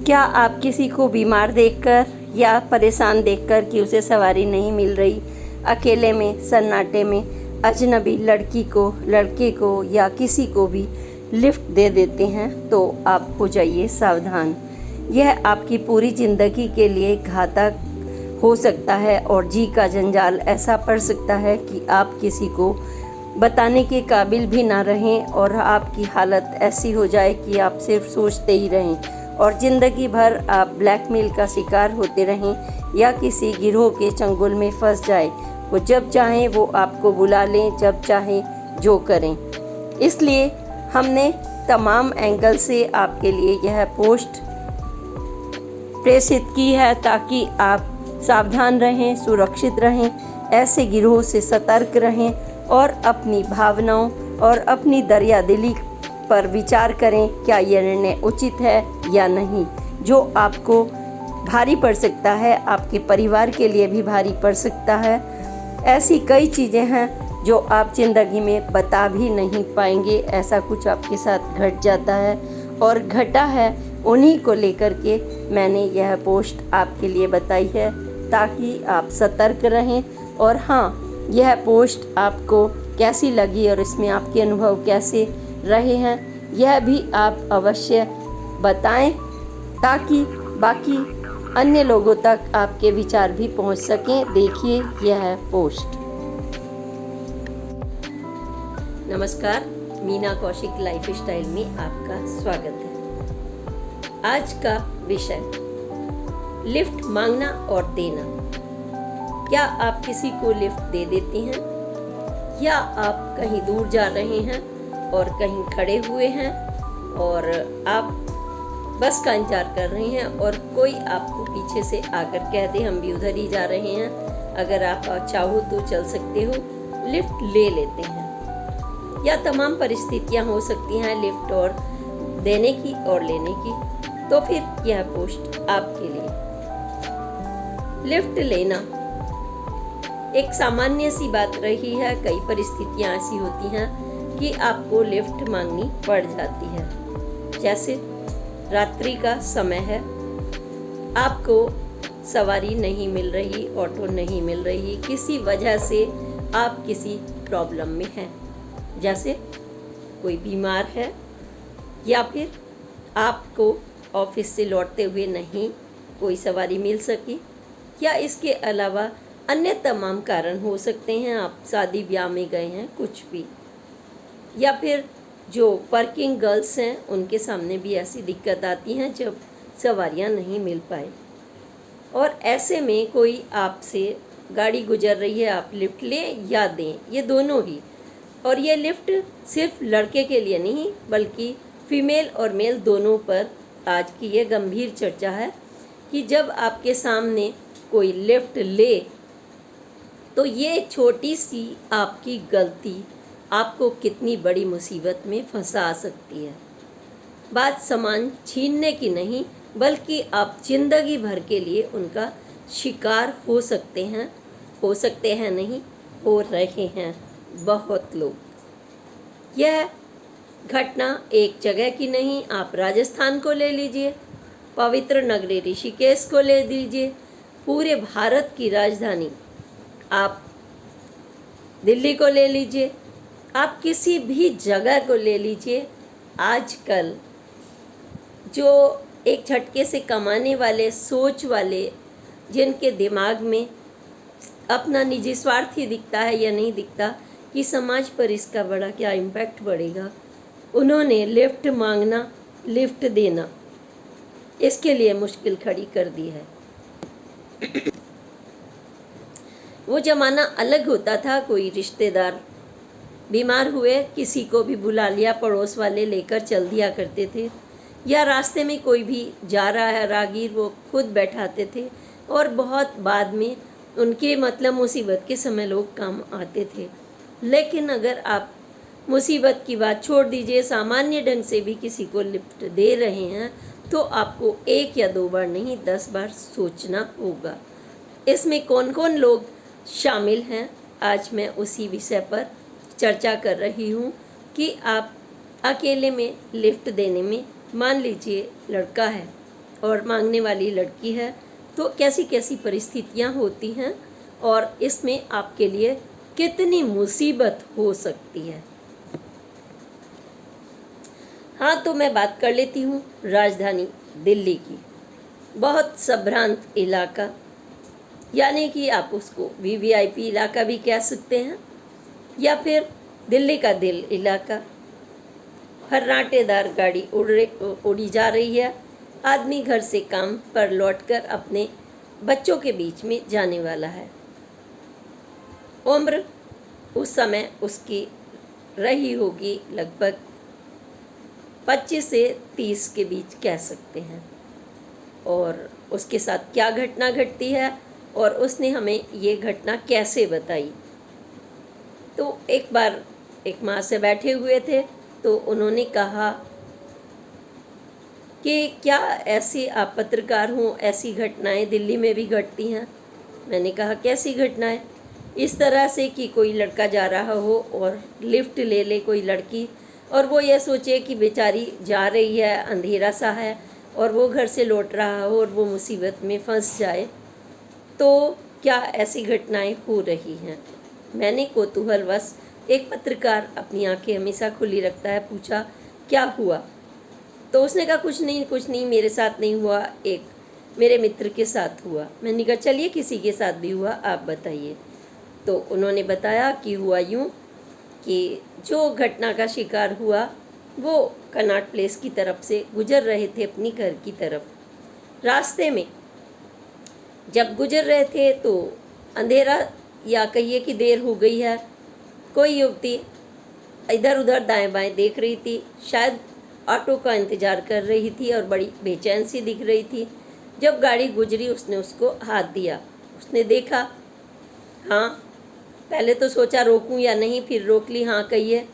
क्या आप किसी को बीमार देखकर या परेशान देखकर कि उसे सवारी नहीं मिल रही, अकेले में, सन्नाटे में, अजनबी लड़की को, लड़के को या किसी को भी लिफ्ट दे देते हैं, तो आप हो जाइए सावधान। यह आपकी पूरी ज़िंदगी के लिए घातक हो सकता है और जी का जंजाल ऐसा पड़ सकता है कि आप किसी को बताने के काबिल भी ना रहें और आपकी हालत ऐसी हो जाए कि आप सिर्फ सोचते ही रहें और ज़िंदगी भर आप ब्लैकमेल का शिकार होते रहें या किसी गिरोह के चंगुल में फंस जाए। वो जब चाहें वो आपको बुला लें, जब चाहें जो करें। इसलिए हमने तमाम एंगल से आपके लिए यह पोस्ट प्रेषित की है ताकि आप सावधान रहें, सुरक्षित रहें, ऐसे गिरोह से सतर्क रहें और अपनी भावनाओं और अपनी दरियादिली पर विचार करें क्या यह निर्णय उचित है या नहीं, जो आपको भारी पड़ सकता है, आपके परिवार के लिए भी भारी पड़ सकता है। ऐसी कई चीज़ें हैं जो आप ज़िंदगी में बता भी नहीं पाएंगे। ऐसा कुछ आपके साथ घट जाता है और घटा है, उन्हीं को लेकर के मैंने यह पोस्ट आपके लिए बताई है ताकि आप सतर्क रहें। और हाँ, यह पोस्ट आपको कैसी लगी और इसमें आपके अनुभव कैसे रहे हैं, यह भी आप अवश्य बताएं ताकि बाकी अन्य लोगों तक आपके विचार भी पहुंच सकें। देखिए यह पोस्ट। नमस्कार, मीना कौशिक लाइफ स्टाइल में आपका स्वागत है। आज का विषय लिफ्ट मांगना और देना। क्या आप किसी को लिफ्ट दे देती हैं या आप कहीं दूर जा रहे हैं और कहीं खड़े हुए हैं और आप बस का इंतजार कर रहे हैं और कोई आपको पीछे से आकर कह दे हम भी उधर ही जा रहे हैं, अगर आप चाहो तो चल सकते हो, लिफ्ट ले लेते हैं। या तमाम परिस्थितियां हो सकती हैं लिफ्ट और देने की और लेने की, तो फिर यह पोस्ट आपके लिए। लिफ्ट लेना एक सामान्य सी बात रही है। कई परिस्थितियां ऐसी होती हैं कि आपको लिफ्ट मांगनी पड़ जाती है। जैसे रात्रि का समय है, आपको सवारी नहीं मिल रही, ऑटो नहीं मिल रही, किसी वजह से आप किसी प्रॉब्लम में हैं। जैसे कोई बीमार है या फिर आपको ऑफिस से लौटते हुए नहीं कोई सवारी मिल सकी, या इसके अलावा अन्य तमाम कारण हो सकते हैं। आप शादी ब्याह में गए हैं, कुछ भी, या फिर जो वर्किंग गर्ल्स हैं उनके सामने भी ऐसी दिक्कत आती हैं जब सवारियां नहीं मिल पाए और ऐसे में कोई आपसे गाड़ी गुजर रही है, आप लिफ्ट लें या दें, ये दोनों ही। और ये लिफ्ट सिर्फ लड़के के लिए नहीं बल्कि फीमेल और मेल दोनों पर आज की ये गंभीर चर्चा है कि जब आपके सामने कोई लिफ्ट ले तो ये छोटी सी आपकी गलती आपको कितनी बड़ी मुसीबत में फंसा सकती है। बात सामान छीनने की नहीं बल्कि आप जिंदगी भर के लिए उनका शिकार हो सकते हैं नहीं, हो रहे हैं बहुत लोग। यह घटना एक जगह की नहीं, आप राजस्थान को ले लीजिए, पवित्र नगरी ऋषिकेश को ले लीजिए, पूरे भारत की राजधानी आप दिल्ली को ले लीजिए, आप किसी भी जगह को ले लीजिए। आजकल जो एक झटके से कमाने वाले सोच वाले, जिनके दिमाग में अपना निजी स्वार्थ ही दिखता है या नहीं दिखता कि समाज पर इसका बड़ा क्या इम्पैक्ट पड़ेगा, उन्होंने लिफ्ट मांगना, लिफ्ट देना, इसके लिए मुश्किल खड़ी कर दी है। वो ज़माना अलग होता था। कोई रिश्तेदार बीमार हुए, किसी को भी बुला लिया, पड़ोस वाले लेकर चल दिया करते थे, या रास्ते में कोई भी जा रहा है राहगीर, वो खुद बैठाते थे और बहुत बाद में उनके मुसीबत के समय लोग काम आते थे। लेकिन अगर आप मुसीबत की बात छोड़ दीजिए, सामान्य ढंग से भी किसी को लिफ्ट दे रहे हैं तो आपको एक या दो बार नहीं 10 बार सोचना होगा। इसमें कौन कौन लोग शामिल हैं, आज मैं उसी विषय पर चर्चा कर रही हूँ कि आप अकेले में लिफ्ट देने में, मान लीजिए लड़का है, और मांगने वाली लड़की है, तो कैसी कैसी परिस्थितियाँ होती हैं और इसमें आपके लिए कितनी मुसीबत हो सकती है। हाँ, तो मैं बात कर लेती हूँ राजधानी दिल्ली की। बहुत संभ्रांत इलाका, यानी कि आप उसको वीवीआईपी इलाका भी कह सकते हैं, या फिर दिल्ली का दिल इलाका। फर्राटेदार गाड़ी उड़ी जा रही है। आदमी घर से काम पर लौटकर अपने बच्चों के बीच में जाने वाला है। उम्र उस समय उसकी रही होगी लगभग 25 से 30 के बीच कह सकते हैं। और उसके साथ क्या घटना घटती है और उसने हमें ये घटना कैसे बताई। तो एक बार एक माँ से बैठे हुए थे, तो उन्होंने कहा कि क्या ऐसी आप पत्रकार हो, ऐसी घटनाएं दिल्ली में भी घटती हैं। मैंने कहा कैसी घटनाएं। इस तरह से कि कोई लड़का जा रहा हो और लिफ्ट ले ले कोई लड़की, और वो ये सोचे कि बेचारी जा रही है, अंधेरा सा है, और वो घर से लौट रहा हो और वो मुसीबत में फंस जाए। तो क्या ऐसी घटनाएं हो रही हैं। मैंने कौतूहलवश, एक पत्रकार अपनी आंखें हमेशा खुली रखता है, पूछा क्या हुआ। तो उसने कहा कुछ नहीं, मेरे साथ नहीं हुआ, एक मेरे मित्र के साथ हुआ। मैंने कहा चलिए किसी के साथ भी हुआ, आप बताइए। तो उन्होंने बताया कि हुआ यूँ कि जो घटना का शिकार हुआ वो कनॉट प्लेस की तरफ से गुजर रहे थे अपनी घर की तरफ। रास्ते में जब गुजर रहे थे तो अंधेरा, या कहिए कि देर हो गई है। कोई युवती इधर उधर दाएं बाएं देख रही थी, शायद ऑटो का इंतज़ार कर रही थी और बड़ी बेचैन सी दिख रही थी। जब गाड़ी गुजरी उसने उसको हाथ दिया। उसने देखा, हाँ, पहले तो सोचा रोकूं या नहीं, फिर रोक ली। हाँ कहिए,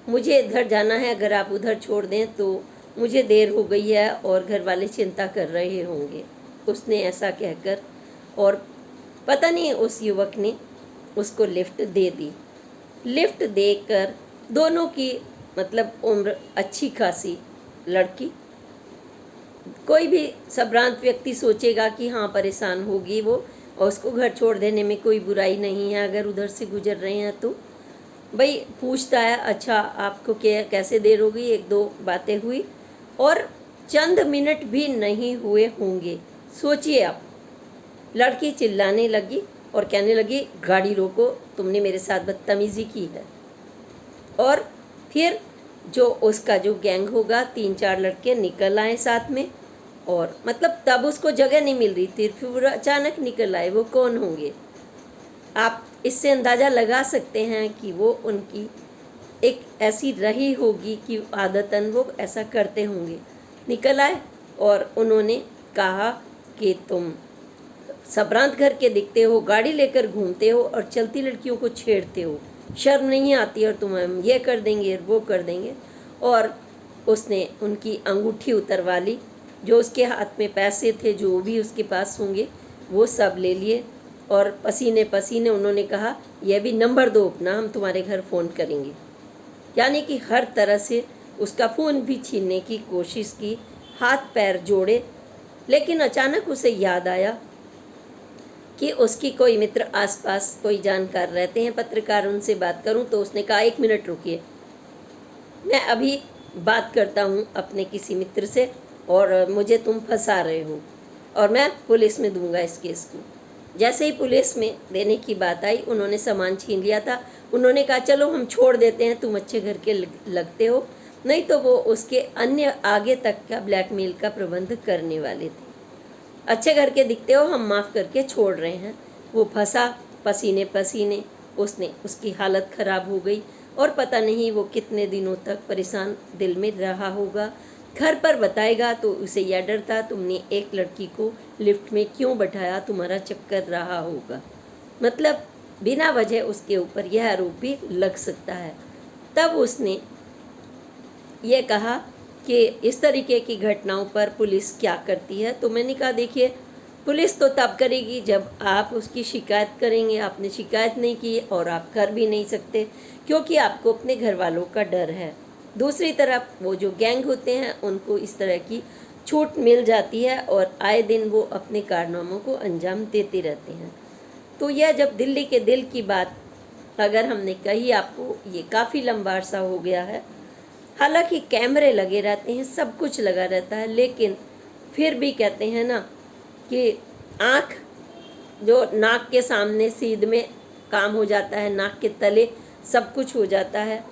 मुझे इधर जाना है, अगर आप उधर छोड़ दें तो मुझे देर हो गई है और घर वाले चिंता कर रहे होंगे। उसने ऐसा कहकर, और पता नहीं उस युवक ने उसको लिफ्ट दे दी। लिफ्ट देकर दोनों की मतलब उम्र अच्छी खासी लड़की। कोई भी संभ्रांत व्यक्ति सोचेगा कि हाँ परेशान होगी वो, और उसको घर छोड़ देने में कोई बुराई नहीं है अगर उधर से गुजर रहे हैं तो। भाई पूछता है, अच्छा आपको क्या कैसे देर हो गई। एक दो बातें हुई और चंद मिनट भी नहीं हुए होंगे, सोचिए आप, लड़की चिल्लाने लगी और कहने लगी गाड़ी रोको, तुमने मेरे साथ बदतमीज़ी की है। और फिर जो उसका जो गैंग होगा, 3-4 लड़के निकल आए साथ में, और मतलब तब उसको जगह नहीं मिल रही थी, फिर अचानक निकल आए। वो कौन होंगे, आप इससे अंदाज़ा लगा सकते हैं कि वो उनकी एक ऐसी रही होगी कि आदतन वो ऐसा करते होंगे। निकल आए और उन्होंने कहा कि तुम संभ्रांत घर के दिखते हो, गाड़ी लेकर घूमते हो और चलती लड़कियों को छेड़ते हो, शर्म नहीं आती, और तुम हम ये कर देंगे वो कर देंगे। और उसने उनकी अंगूठी उतरवा ली, जो उसके हाथ में पैसे थे, जो भी उसके पास होंगे वो सब ले लिए, और पसीने पसीने उन्होंने कहा यह भी नंबर दो अपना, हम तुम्हारे घर फ़ोन करेंगे। यानी कि हर तरह से उसका फ़ोन भी छीनने की कोशिश की, हाथ पैर जोड़े। लेकिन अचानक उसे याद आया कि उसकी कोई मित्र आसपास कोई जानकार रहते हैं पत्रकार, उनसे बात करूं। तो उसने कहा 1 मिनट रुकिए, मैं अभी बात करता हूं अपने किसी मित्र से, और मुझे तुम फंसा रहे हो और मैं पुलिस में दूंगा इस केस को। जैसे ही पुलिस में देने की बात आई, उन्होंने सामान छीन लिया था। उन्होंने कहा चलो हम छोड़ देते हैं, तुम अच्छे घर के लगते हो, नहीं तो वो उसके अन्य आगे तक का ब्लैकमेल का प्रबंध करने वाले थे। अच्छे घर के दिखते हो, हम माफ़ करके छोड़ रहे हैं। वो फंसा पसीने पसीने, उसकी हालत ख़राब हो गई और पता नहीं वो कितने दिनों तक परेशान दिल में रहा होगा। घर पर बताएगा तो उसे यह डर था, तुमने एक लड़की को लिफ्ट में क्यों बैठाया, तुम्हारा चक्कर रहा होगा। मतलब बिना वजह उसके ऊपर यह आरोप भी लग सकता है। तब उसने ये कहा कि इस तरीके की घटनाओं पर पुलिस क्या करती है। तो मैंने कहा देखिए, पुलिस तो तब करेगी जब आप उसकी शिकायत करेंगे। आपने शिकायत नहीं की और आप कर भी नहीं सकते, क्योंकि आपको अपने घर वालों का डर है। दूसरी तरफ वो जो गैंग होते हैं उनको इस तरह की छूट मिल जाती है और आए दिन वो अपने कारनामों को अंजाम देते रहते हैं। तो यह जब दिल्ली के दिल की बात अगर हमने कही आपको, ये काफ़ी लंबा अरसा हो गया है। हालांकि कैमरे लगे रहते हैं, सब कुछ लगा रहता है, लेकिन फिर भी कहते हैं ना कि आँख जो नाक के सामने सीध में काम हो जाता है, नाक के तले सब कुछ हो जाता है,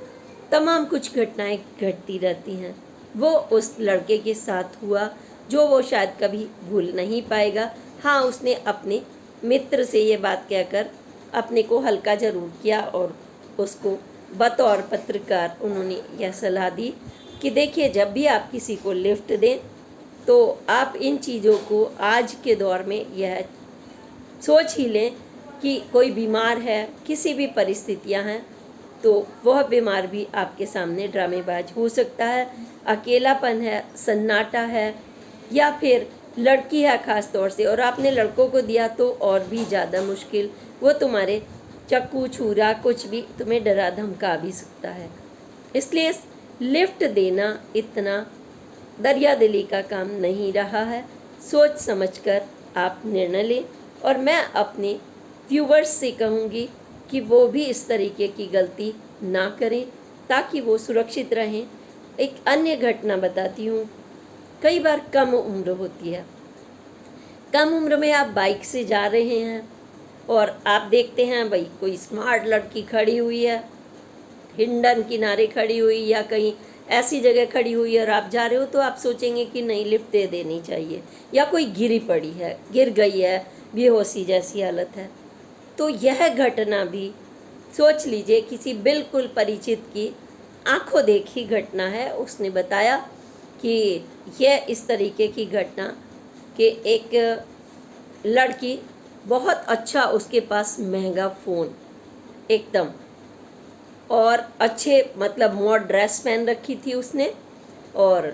तमाम कुछ घटनाएं घटती रहती हैं। वो उस लड़के के साथ हुआ जो वो शायद कभी भूल नहीं पाएगा। हाँ, उसने अपने मित्र से ये बात कहकर अपने को हल्का ज़रूर किया और उसको बतौर पत्रकार उन्होंने यह सलाह दी कि देखिए, जब भी आप किसी को लिफ्ट दें तो आप इन चीज़ों को आज के दौर में यह सोच ही लें कि कोई बीमार है, किसी भी परिस्थितियां हैं, तो वह बीमार भी आपके सामने ड्रामेबाज हो सकता है। अकेलापन है, सन्नाटा है, या फिर लड़की है ख़ास तौर से, और आपने लड़कों को दिया तो और भी ज़्यादा मुश्किल। वो तुम्हारे चाकू छुरा कुछ भी तुम्हें डरा धमका भी सकता है। इसलिए लिफ्ट देना इतना दरिया दिली का काम नहीं रहा है। सोच समझकर आप निर्णय लें। और मैं अपने व्यूवर्स से कहूँगी कि वो भी इस तरीके की गलती ना करें ताकि वो सुरक्षित रहें। एक अन्य घटना बताती हूँ। कई बार कम उम्र होती है, कम उम्र में आप बाइक से जा रहे हैं और आप देखते हैं भाई कोई स्मार्ट लड़की खड़ी हुई है, हिंडन किनारे खड़ी हुई या कहीं ऐसी जगह खड़ी हुई है और आप जा रहे हो, तो आप सोचेंगे कि नहीं, लिफ्ट दे देनी चाहिए। या कोई गिरी पड़ी है, गिर गई है, बेहोशी जैसी हालत है। तो यह घटना भी सोच लीजिए किसी बिल्कुल परिचित की आंखों देखी घटना है। उसने बताया कि यह इस तरीके की घटना कि एक लड़की, बहुत अच्छा उसके पास महंगा फ़ोन एकदम, और अच्छे मतलब मॉड ड्रेस पहन रखी थी उसने, और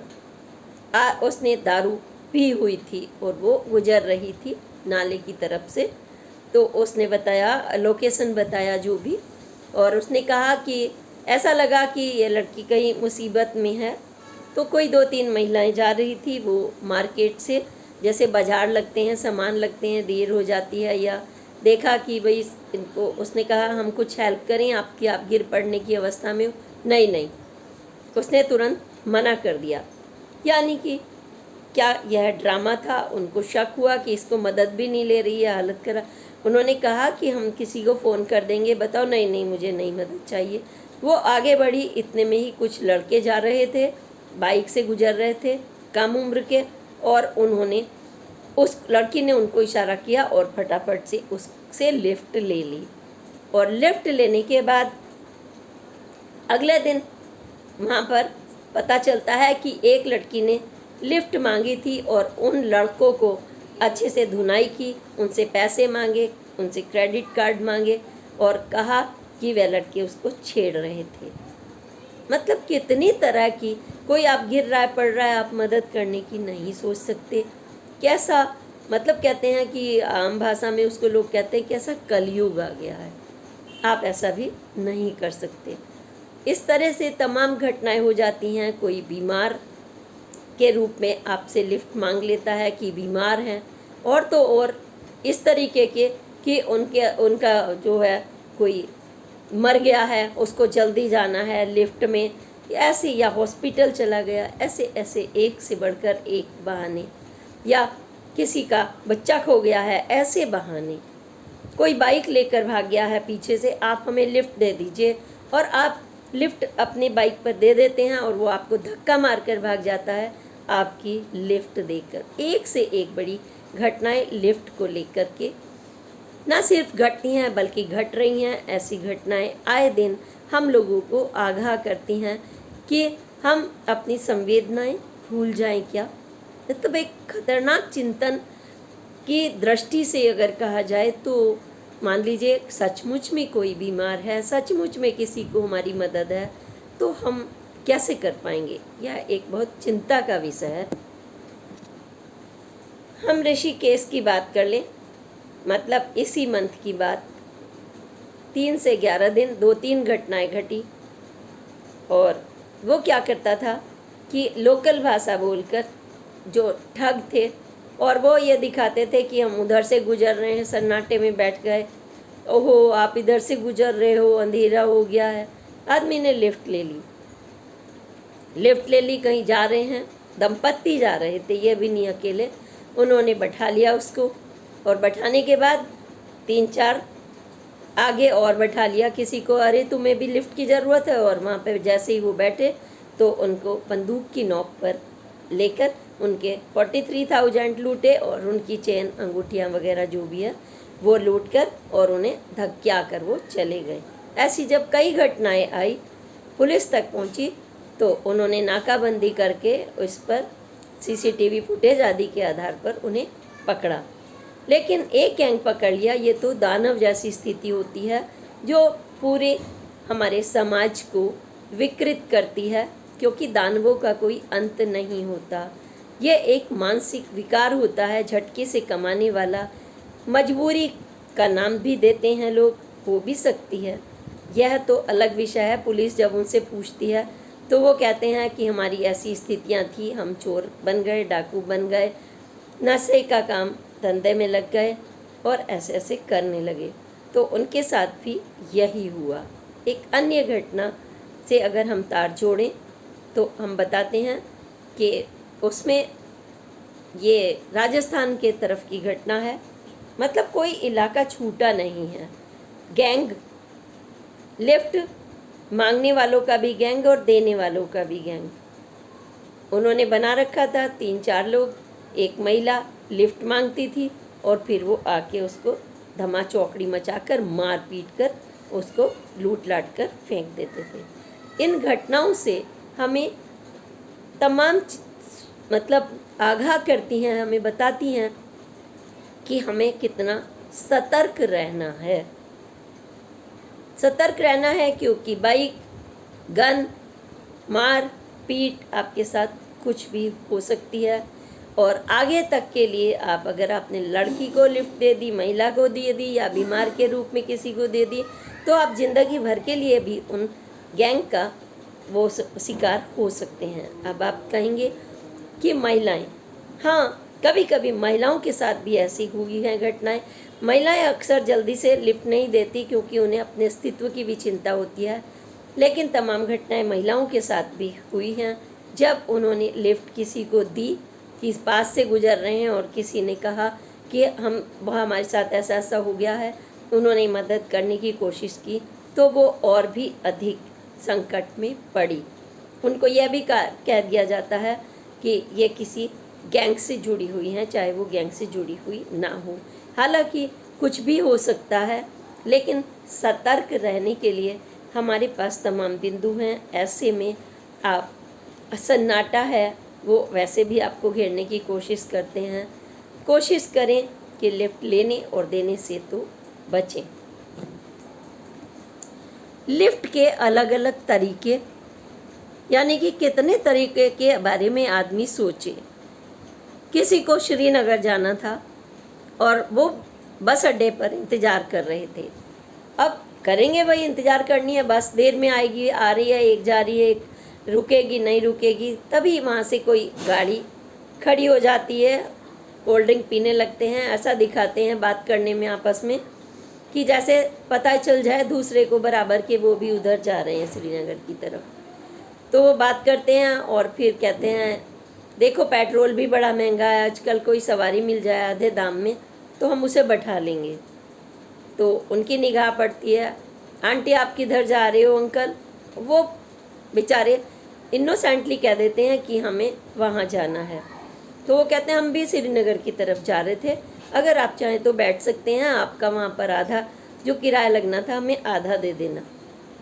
उसने दारू पी हुई थी और वो गुजर रही थी नाले की तरफ से। तो उसने बताया, लोकेशन बताया जो भी, और उसने कहा कि ऐसा लगा कि ये लड़की कहीं मुसीबत में है। तो कोई 2-3 महिलाएं जा रही थी, वो मार्केट से, जैसे बाज़ार लगते हैं, सामान लगते हैं, देर हो जाती है, या देखा कि भाई इनको, उसने कहा हम कुछ हेल्प करें आपकी, आप गिर पड़ने की अवस्था में हो। नहीं नहीं, उसने तुरंत मना कर दिया। यानी कि क्या यह ड्रामा था? उनको शक हुआ कि इसको मदद भी नहीं ले रही है, हालत करा। उन्होंने कहा कि हम किसी को फ़ोन कर देंगे, बताओ। नहीं नहीं, मुझे नहीं मदद चाहिए। वो आगे बढ़ी, इतने में ही कुछ लड़के जा रहे थे, बाइक से गुजर रहे थे, कम उम्र के, और उन्होंने, उस लड़की ने उनको इशारा किया और फटाफट से उससे लिफ्ट ले ली। और लिफ्ट लेने के बाद अगले दिन वहाँ पर पता चलता है कि एक लड़की ने लिफ्ट मांगी थी और उन लड़कों को अच्छे से धुनाई की, उनसे पैसे मांगे, उनसे क्रेडिट कार्ड मांगे और कहा कि वह लड़के उसको छेड़ रहे थे। मतलब कितनी तरह की, कोई आप गिर रहा है, पड़ रहा है, आप मदद करने की नहीं सोच सकते। कैसा, मतलब कहते हैं कि आम भाषा में उसको लोग कहते हैं कैसा कलयुग आ गया है, आप ऐसा भी नहीं कर सकते। इस तरह से तमाम घटनाएं हो जाती हैं। कोई बीमार के रूप में आपसे लिफ्ट मांग लेता है कि बीमार हैं, और तो और इस तरीके के कि उनका जो है कोई मर गया है, उसको जल्दी जाना है लिफ्ट में, ऐसे, या हॉस्पिटल चला गया, ऐसे ऐसे एक से बढ़कर एक बहाने, या किसी का बच्चा खो गया है, ऐसे बहाने। कोई बाइक लेकर भाग गया है पीछे से, आप हमें लिफ्ट दे दीजिए, और आप लिफ्ट अपनी बाइक पर दे देते हैं और वो आपको धक्का मारकर भाग जाता है आपकी लिफ्ट देकर। एक से एक बड़ी घटनाएं लिफ्ट को लेकर के ना सिर्फ घटती हैं बल्कि घट रही हैं। ऐसी घटनाएं आए दिन हम लोगों को आगाह करती हैं कि हम अपनी संवेदनाएं भूल जाएं क्या। मतलब एक खतरनाक चिंतन की दृष्टि से अगर कहा जाए तो मान लीजिए सचमुच में कोई बीमार है, सचमुच में किसी को हमारी मदद है, तो हम कैसे कर पाएंगे? यह एक बहुत चिंता का विषय है। हम ऋषिकेश की बात कर लें, मतलब इसी मंथ की बात, 3 से 11 दिन 2-3 घटनाएं घटी। और वो क्या करता था कि लोकल भाषा बोलकर जो ठग थे, और वो ये दिखाते थे कि हम उधर से गुजर रहे हैं, सन्नाटे में बैठ गए, ओहो आप इधर से गुजर रहे हो, अंधेरा हो गया है। आदमी ने लिफ्ट ले ली, कहीं जा रहे हैं, दंपत्ति जा रहे थे, ये भी नहीं अकेले। उन्होंने बैठा लिया उसको, और बैठाने के बाद 3-4 आगे और बैठा लिया किसी को, अरे तुम्हें भी लिफ्ट की ज़रूरत है। और वहाँ पे जैसे ही वो बैठे तो उनको बंदूक की नोक पर लेकर उनके 43,000 लूटे, और उनकी चेन, अंगूठियाँ वगैरह जो भी है वो लूट कर और उन्हें धक्का कर वो चले गए। ऐसी जब कई घटनाएं आई, पुलिस तक पहुंची, तो उन्होंने नाकाबंदी करके उस पर सीसीटीवी फुटेज आदि के आधार पर उन्हें पकड़ा। लेकिन एक गैंग पकड़ लिया, ये तो दानव जैसी स्थिति होती है जो पूरे हमारे समाज को विकृत करती है, क्योंकि दानवों का कोई अंत नहीं होता। ये एक मानसिक विकार होता है, झटके से कमाने वाला, मजबूरी का नाम भी देते हैं लोग, हो भी सकती है। यह तो अलग विषय है। पुलिस जब उनसे पूछती है तो वो कहते हैं कि हमारी ऐसी स्थितियां थी, हम चोर बन गए, डाकू बन गए, नशे का काम धंधे में लग गए और ऐसे ऐसे करने लगे। तो उनके साथ भी यही हुआ। एक अन्य घटना से अगर हम तार जोड़ें तो हम बताते हैं कि उसमें ये राजस्थान के तरफ की घटना है। मतलब कोई इलाका छूटा नहीं है। गैंग, लिफ्ट मांगने वालों का भी गैंग और देने वालों का भी गैंग उन्होंने बना रखा था। 3-4 लोग, एक महिला लिफ्ट मांगती थी और फिर वो आके उसको धमा चौकड़ी मचाकर, मार पीट कर उसको लूट लाट कर फेंक देते थे। इन घटनाओं से हमें तमाम मतलब आगाह करती हैं, हमें बताती हैं कि हमें कितना सतर्क रहना है। सतर्क रहना है क्योंकि बाइक, गन, मार पीट आपके साथ कुछ भी हो सकती है। और आगे तक के लिए आप, अगर आपने लड़की को लिफ्ट दे दी, महिला को दे दी या बीमार के रूप में किसी को दे दी, तो आप ज़िंदगी भर के लिए भी उन गैंग का वो शिकार हो सकते हैं। अब आप कहेंगे कि महिलाएं, हाँ, कभी कभी महिलाओं के साथ भी ऐसी हुई हैं घटनाएं। महिलाएं अक्सर जल्दी से लिफ्ट नहीं देती क्योंकि उन्हें अपने अस्तित्व की भी चिंता होती है। लेकिन तमाम घटनाएं महिलाओं के साथ भी हुई हैं जब उन्होंने लिफ्ट किसी को दी, कि पास से गुजर रहे हैं और किसी ने कहा कि हमारे साथ ऐसा ऐसा हो गया है, उन्होंने मदद करने की कोशिश की, तो वो और भी अधिक संकट में पड़ी। उनको यह भी कह दिया जाता है कि ये किसी गैंग से जुड़ी हुई हैं, चाहे वो गैंग से जुड़ी हुई ना हो। हालांकि कुछ भी हो सकता है, लेकिन सतर्क रहने के लिए हमारे पास तमाम बिंदु हैं। ऐसे में आप, सन्नाटा है वो वैसे भी आपको घेरने की कोशिश करते हैं। कोशिश करें कि लिफ्ट लेने और देने से तो बचें। लिफ्ट के अलग अलग तरीके, यानी कि कितने तरीके के बारे में आदमी सोचे। किसी को श्रीनगर जाना था और वो बस अड्डे पर इंतज़ार कर रहे थे। अब करेंगे भाई, इंतज़ार करनी है, बस देर में आएगी, आ रही है, एक जा रही है, एक रुकेगी नहीं रुकेगी। तभी वहाँ से कोई गाड़ी खड़ी हो जाती है, कोल्ड ड्रिंक पीने लगते हैं, ऐसा दिखाते हैं बात करने में आपस में कि जैसे पता चल जाए दूसरे को बराबर के वो भी उधर जा रहे हैं श्रीनगर की तरफ। तो वो बात करते हैं और फिर कहते हैं देखो पेट्रोल भी बड़ा महंगा है आजकल, कोई सवारी मिल जाए आधे दाम में तो हम उसे बैठा लेंगे। तो उनकी निगाह पड़ती है, आंटी आप किधर जा रहे हो अंकल? वो बेचारे इनोसेंटली कह देते हैं कि हमें वहाँ जाना है। तो वो कहते हैं हम भी श्रीनगर की तरफ जा रहे थे, अगर आप चाहें तो बैठ सकते हैं, आपका वहाँ पर आधा जो किराया लगना था हमें आधा दे देना।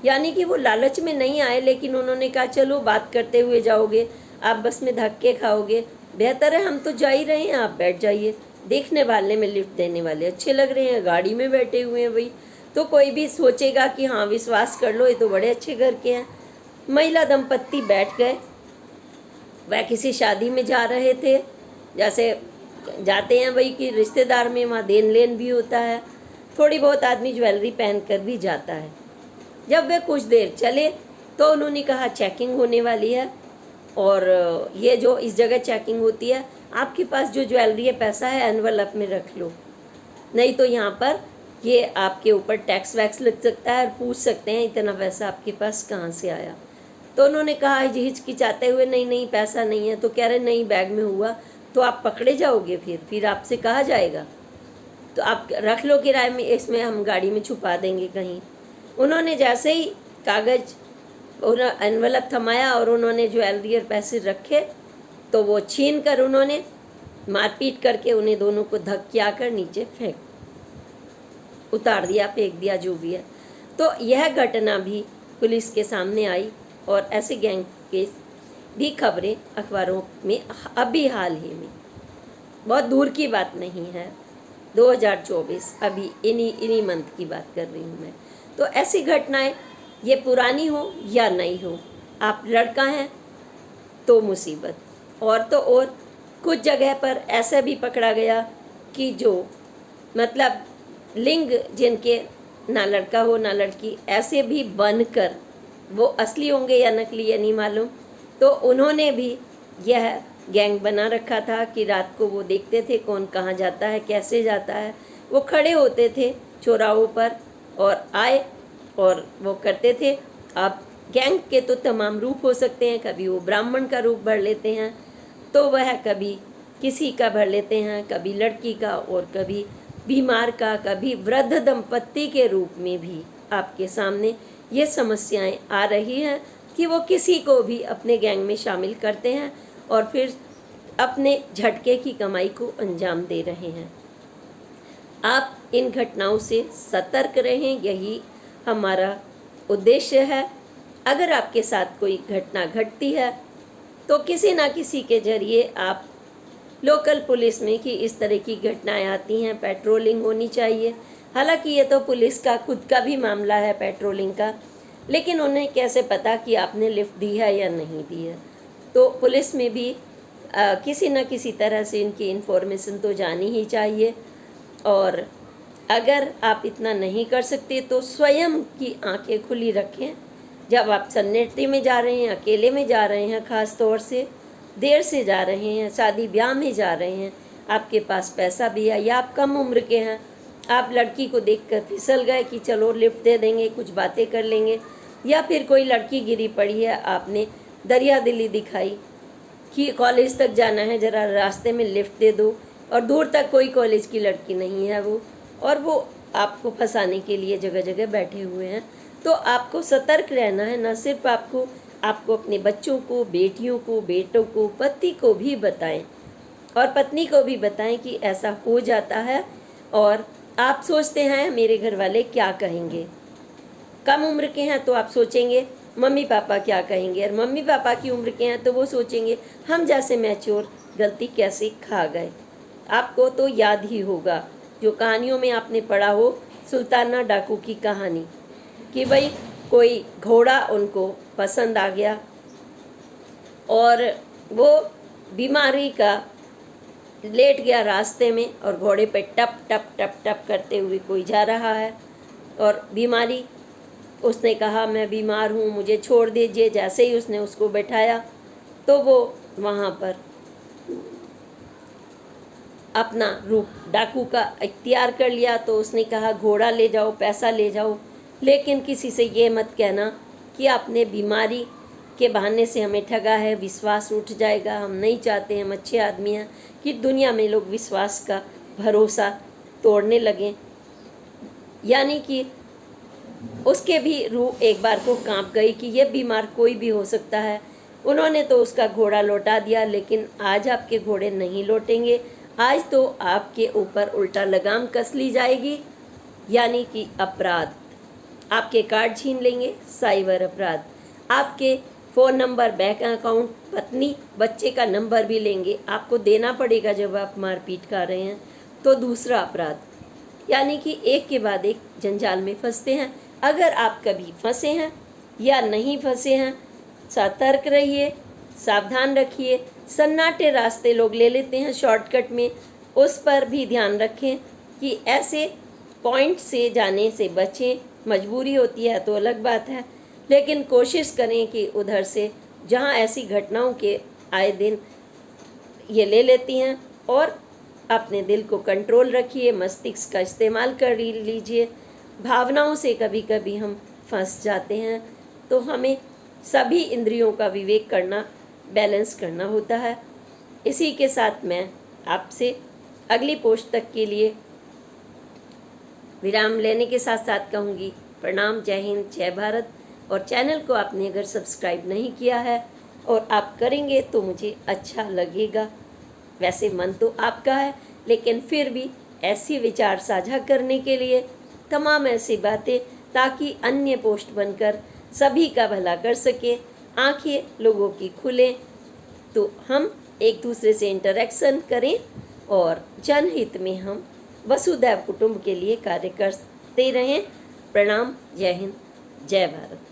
यानी कि वो लालच में नहीं आए, लेकिन उन्होंने कहा चलो बात करते हुए जाओगे, आप बस में धक्के खाओगे, बेहतर है हम तो जा ही रहे हैं, आप बैठ जाइए। देखने वाले में लिफ्ट देने वाले अच्छे लग रहे हैं, गाड़ी में बैठे हुए हैं भाई, तो कोई भी सोचेगा कि हाँ विश्वास कर लो ये तो बड़े अच्छे घर के हैं। महिला दंपत्ति बैठ गए। वह किसी शादी में जा रहे थे, जैसे जाते हैं भाई कि रिश्तेदार में, वहाँ देन लेन भी होता है, थोड़ी बहुत आदमी ज्वेलरी पहन कर भी जाता है। जब वे कुछ देर चले तो उन्होंने कहा चेकिंग होने वाली है, और ये जो इस जगह चेकिंग होती है, आपके पास जो ज्वेलरी है, पैसा है, एनवलप में रख लो, नहीं तो यहाँ पर ये आपके ऊपर टैक्स वैक्स लग सकता है और पूछ सकते हैं इतना पैसा आपके पास कहाँ से आया। तो उन्होंने कहा हिचकिचाते हुए, नहीं नहीं पैसा नहीं है। तो कह रहे नहीं, बैग में हुआ तो आप पकड़े जाओगे, फिर आपसे कहा जाएगा, तो आप रख लो किराए में, इसमें हम गाड़ी में छुपा देंगे कहीं। उन्होंने जैसे ही कागज़ एनवलप थमाया और उन्होंने ज्वेलरी और पैसे रखे, तो वो छीन कर उन्होंने मारपीट करके उन्हें दोनों को धक्का कर नीचे उतार दिया, फेंक दिया, जो भी है। तो यह घटना भी पुलिस के सामने आई और ऐसे गैंग केस भी खबरें अखबारों में अभी हाल ही में, बहुत दूर की बात नहीं है, 2024 अभी इन्हीं मंथ की बात कर रही हूँ मैं। तो ऐसी घटनाएं, ये पुरानी हो या नई हो, आप लड़का हैं तो मुसीबत। और तो और कुछ जगह पर ऐसा भी पकड़ा गया कि जो मतलब लिंग जिनके ना लड़का हो ना लड़की, ऐसे भी बनकर, वो असली होंगे या नकली ये नहीं मालूम, तो उन्होंने भी यह गैंग बना रखा था कि रात को वो देखते थे कौन कहाँ जाता है, कैसे जाता है। वो खड़े होते थे चौराहों पर और आए और वो करते थे। अब गैंग के तो तमाम रूप हो सकते हैं, कभी वो ब्राह्मण का रूप भर लेते हैं, तो वह कभी किसी का भर लेते हैं, कभी लड़की का, और कभी बीमार का, कभी वृद्ध दंपत्ति के रूप में भी आपके सामने ये समस्याएं आ रही हैं कि वो किसी को भी अपने गैंग में शामिल करते हैं और फिर अपने झटके की कमाई को अंजाम दे रहे हैं। आप इन घटनाओं से सतर्क रहें, यही हमारा उद्देश्य है। अगर आपके साथ कोई घटना घटती है तो किसी ना किसी के जरिए आप लोकल पुलिस में कि इस तरह की घटनाएं आती हैं, पेट्रोलिंग होनी चाहिए। हालांकि ये तो पुलिस का खुद का भी मामला है पेट्रोलिंग का, लेकिन उन्हें कैसे पता कि आपने लिफ्ट दी है या नहीं दी है। तो पुलिस में भी किसी न किसी तरह से इनकी इन्फॉर्मेशन तो जानी ही चाहिए। और अगर आप इतना नहीं कर सकते तो स्वयं की आंखें खुली रखें। जब आप सन्निहित में जा रहे हैं, अकेले में जा रहे हैं, ख़ास तौर से देर से जा रहे हैं, शादी ब्याह में जा रहे हैं, आपके पास पैसा भी है या आप कम उम्र के हैं, आप लड़की को देखकर फिसल गए कि चलो लिफ्ट दे देंगे, कुछ बातें कर लेंगे, या फिर कोई लड़की गिरी पड़ी है, आपने दरिया दिली दिखाई कि कॉलेज तक जाना है, ज़रा रास्ते में लिफ्ट दे दो, और दूर तक कोई कॉलेज की लड़की नहीं है वो, और वो आपको फंसाने के लिए जगह जगह बैठे हुए हैं। तो आपको सतर्क रहना है। न सिर्फ आपको अपने बच्चों को, बेटियों को, बेटों को, पति को भी बताएं और पत्नी को भी बताएं कि ऐसा हो जाता है। और आप सोचते हैं मेरे घर वाले क्या कहेंगे, कम उम्र के हैं तो आप सोचेंगे मम्मी पापा क्या कहेंगे, और मम्मी पापा की उम्र के हैं तो वो सोचेंगे हम जैसे मैच्योर गलती कैसे खा गए। आपको तो याद ही होगा जो कहानियों में आपने पढ़ा हो, सुल्ताना डाकू की कहानी, कि भाई कोई घोड़ा उनको पसंद आ गया और वो बीमारी का लेट गया रास्ते में, और घोड़े पे टप टप टप टप करते हुए कोई जा रहा है, और बीमारी, उसने कहा मैं बीमार हूँ, मुझे छोड़ दीजिए। जैसे ही उसने उसको बैठाया तो वो वहाँ पर अपना रूप डाकू का इख्तियार कर लिया। तो उसने कहा घोड़ा ले जाओ, पैसा ले जाओ, लेकिन किसी से ये मत कहना कि आपने बीमारी के बहाने से हमें ठगा है, विश्वास उठ जाएगा। हम नहीं चाहते, हम अच्छे आदमी हैं, कि दुनिया में लोग विश्वास का भरोसा तोड़ने लगें। यानी कि उसके भी रूह एक बार को कांप गई कि ये बीमार कोई भी हो सकता है। उन्होंने तो उसका घोड़ा लौटा दिया, लेकिन आज आपके घोड़े नहीं लौटेंगे। आज तो आपके ऊपर उल्टा लगाम कस ली जाएगी, यानी कि अपराध। आपके कार्ड छीन लेंगे, साइबर अपराध। आपके फ़ोन नंबर, बैंक अकाउंट, पत्नी बच्चे का नंबर भी लेंगे, आपको देना पड़ेगा जब आप मारपीट कर रहे हैं। तो दूसरा अपराध, यानी कि एक के बाद एक जंजाल में फंसते हैं। अगर आप कभी फंसे हैं या नहीं फंसे हैं, सतर्क रहिए, सावधान रखिए। सन्नाटे रास्ते लोग ले लेते हैं शॉर्टकट में, उस पर भी ध्यान रखें कि ऐसे पॉइंट से जाने से बचें। मजबूरी होती है तो अलग बात है, लेकिन कोशिश करें कि उधर से जहां ऐसी घटनाओं के आए दिन ये ले लेती हैं। और अपने दिल को कंट्रोल रखिए, मस्तिष्क का इस्तेमाल कर लीजिए। भावनाओं से कभी कभी हम फंस जाते हैं, तो हमें सभी इंद्रियों का विवेक करना, बैलेंस करना होता है। इसी के साथ मैं आपसे अगली पोस्ट तक के लिए विराम लेने के साथ साथ कहूँगी प्रणाम, जय हिंद, जय भारत। और चैनल को आपने अगर सब्सक्राइब नहीं किया है और आप करेंगे तो मुझे अच्छा लगेगा। वैसे मन तो आपका है, लेकिन फिर भी ऐसी विचार साझा करने के लिए, तमाम ऐसी बातें, ताकि अन्य पोस्ट बनकर सभी का भला कर सके, आंखें लोगों की खुलें, तो हम एक दूसरे से इंटरेक्शन करें और जनहित में हम वसुधैव कुटुंब के लिए कार्य करते रहें। प्रणाम, जय हिंद, जय भारत।